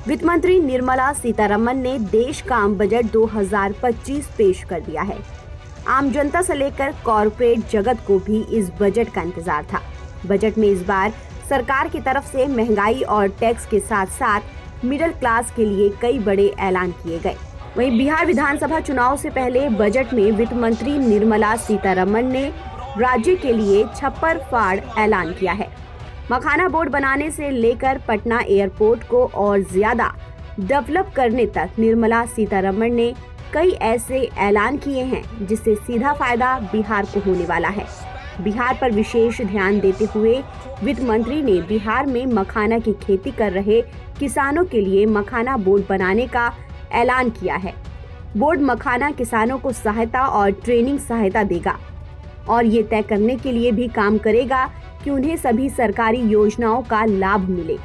वित्त मंत्री निर्मला सीतारमण ने देश का आम बजट 2025 पेश कर दिया है। आम जनता से लेकर कॉरपोरेट जगत को भी इस बजट का इंतजार था। बजट में इस बार सरकार की तरफ से महंगाई और टैक्स के साथ साथ मिडिल क्लास के लिए कई बड़े ऐलान किए गए। वहीं बिहार विधानसभा चुनाव से पहले बजट में वित्त मंत्री निर्मला सीतारमण ने राज्य के लिए छप्पर फाड़ ऐलान किया है। मखाना बोर्ड बनाने से लेकर पटना एयरपोर्ट को और ज्यादा डेवलप करने तक निर्मला सीतारमण ने कई ऐसे ऐलान किए हैं जिससे सीधा फायदा बिहार को होने वाला है। बिहार पर विशेष ध्यान देते हुए वित्त मंत्री ने बिहार में मखाना की खेती कर रहे किसानों के लिए मखाना बोर्ड बनाने का ऐलान किया है। बोर्ड मखाना किसानों को सहायता और ट्रेनिंग सहायता देगा और ये तय करने के लिए भी काम करेगा कि उन्हें सभी सरकारी योजनाओं का लाभ मिले।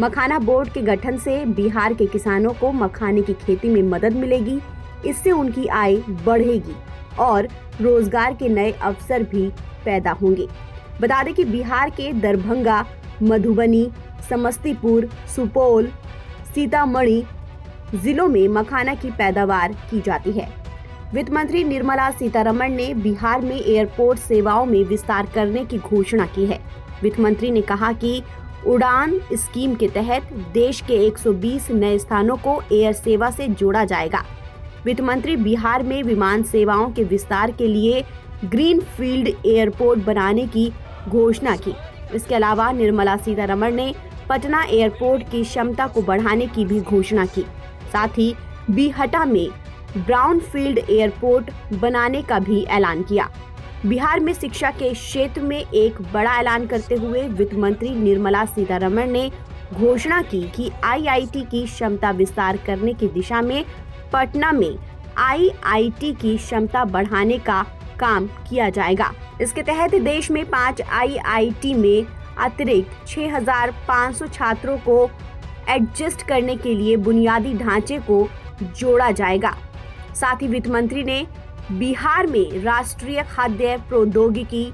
मखाना बोर्ड के गठन से बिहार के किसानों को मखाने की खेती में मदद मिलेगी। इससे उनकी आय बढ़ेगी और रोजगार के नए अवसर भी पैदा होंगे। बता दें कि बिहार के दरभंगा, मधुबनी, समस्तीपुर, सुपौल, सीतामढ़ी जिलों में मखाना की पैदावार की जाती है। वित्त मंत्री निर्मला सीतारमण ने बिहार में एयरपोर्ट सेवाओं में विस्तार करने की घोषणा की है। वित्त मंत्री ने कहा कि उड़ान स्कीम के तहत देश के 120 नए स्थानों को एयर सेवा से जोड़ा जाएगा। वित्त मंत्री बिहार में विमान सेवाओं के विस्तार के लिए ग्रीन फील्ड एयरपोर्ट बनाने की घोषणा की। इसके अलावा निर्मला सीतारमण ने पटना एयरपोर्ट की क्षमता को बढ़ाने की भी घोषणा की। साथ ही बीहटा में ब्राउन फील्ड एयरपोर्ट बनाने का भी ऐलान किया। बिहार में शिक्षा के क्षेत्र में एक बड़ा ऐलान करते हुए वित्त मंत्री निर्मला सीतारमण ने घोषणा की कि आईआईटी की क्षमता विस्तार करने की दिशा में पटना में आईआईटी की क्षमता बढ़ाने का काम किया जाएगा। इसके तहत देश में 5 आईआईटी में अतिरिक्त 6,500 छात्रों को एडजस्ट करने के लिए बुनियादी ढांचे को जोड़ा जाएगा। साथ ही वित्त मंत्री ने बिहार में राष्ट्रीय खाद्य प्रौद्योगिकी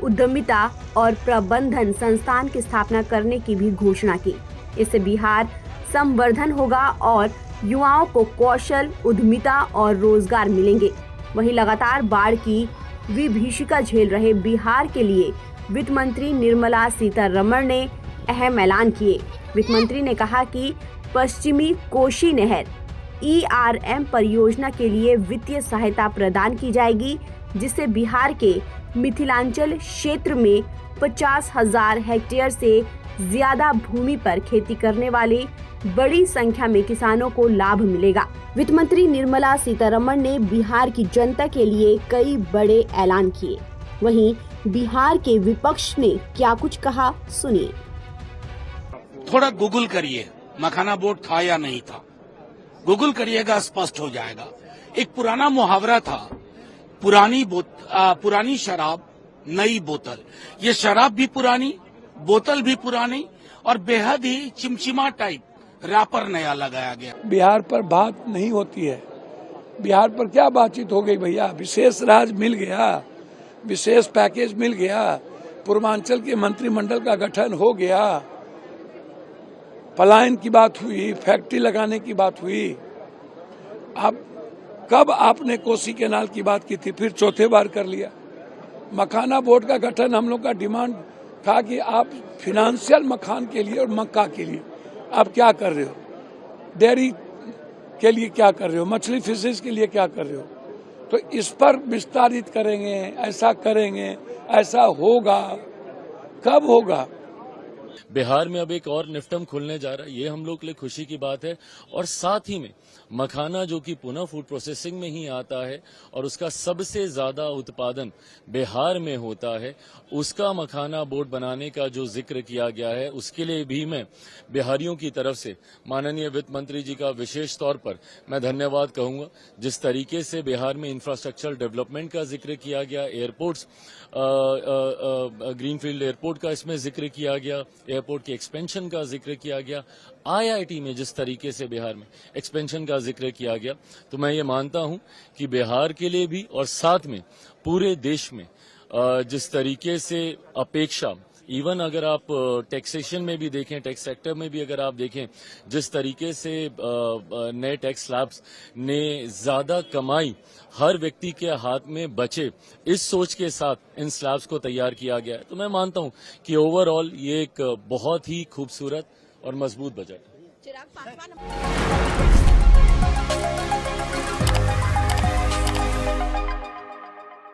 उद्यमिता और प्रबंधन संस्थान की स्थापना करने की भी घोषणा की। इससे बिहार संवर्धन होगा और युवाओं को कौशल, उद्यमिता और रोजगार मिलेंगे। वहीं लगातार बाढ़ की विभीषिका झेल रहे बिहार के लिए वित्त मंत्री निर्मला सीतारमण ने अहम ऐलान किए। वित्त मंत्री ने कहा कि पश्चिमी कोशी नहर ERM परियोजना के लिए वित्तीय सहायता प्रदान की जाएगी, जिससे बिहार के मिथिलांचल क्षेत्र में 50,000 हेक्टेयर से ज्यादा भूमि पर खेती करने वाले बड़ी संख्या में किसानों को लाभ मिलेगा। वित्त मंत्री निर्मला सीतारमण ने बिहार की जनता के लिए कई बड़े ऐलान किए। वहीं बिहार के विपक्ष ने क्या कुछ कहा, सुनिए। थोड़ा गूगल करिए, मखाना बोर्ड था या नहीं था, गूगल करिएगा, स्पष्ट हो जाएगा। एक पुराना मुहावरा था, पुरानी शराब नई बोतल। ये शराब भी पुरानी, बोतल भी पुरानी और बेहद ही चिमचिमा टाइप रैपर नया लगाया गया। बिहार पर बात नहीं होती है। बिहार पर क्या बातचीत हो गई भैया? विशेष राज्य मिल गया, विशेष पैकेज मिल गया, पूर्वांचल के मंत्रिमंडल का गठन हो गया, पलायन की बात हुई, फैक्ट्री लगाने की बात हुई। अब कब आपने कोसी कैनाल की बात की थी, फिर चौथे बार कर लिया। मखाना बोर्ड का गठन हम लोग का डिमांड था कि आप फिनेंशियल मखान के लिए और मक्का के लिए आप क्या कर रहे हो, डेयरी के लिए क्या कर रहे हो, मछली फिशेज के लिए क्या कर रहे हो। तो इस पर विस्तारित करेंगे, ऐसा करेंगे, ऐसा होगा, कब होगा? बिहार में अब एक और निफ्टम खुलने जा रहा है, ये हम लोग के लिए खुशी की बात है। और साथ ही में मखाना जो कि पुनः फूड प्रोसेसिंग में ही आता है और उसका सबसे ज्यादा उत्पादन बिहार में होता है, उसका मखाना बोर्ड बनाने का जो जिक्र किया गया है, उसके लिए भी मैं बिहारियों की तरफ से माननीय वित्त मंत्री जी का विशेष तौर पर मैं धन्यवाद कहूंगा। जिस तरीके से बिहार में इंफ्रास्ट्रक्चर डेवलपमेंट का जिक्र किया गया, एयरपोर्ट्स, ग्रीनफील्ड एयरपोर्ट का इसमें जिक्र किया गया, एयरपोर्ट के एक्सपेंशन का जिक्र किया गया, आईआईटी में जिस तरीके से बिहार में एक्सपेंशन का जिक्र किया गया, तो मैं ये मानता हूं कि बिहार के लिए भी और साथ में पूरे देश में जिस तरीके से अपेक्षा इवन अगर आप टैक्सेशन में भी देखें, टैक्स सेक्टर में भी अगर आप देखें, जिस तरीके से नए टैक्स स्लैब्स ने ज्यादा कमाई हर व्यक्ति के हाथ में बचे, इस सोच के साथ इन स्लैब्स को तैयार किया गया है। तो मैं मानता हूं कि ओवरऑल ये एक बहुत ही खूबसूरत और मजबूत बजट है।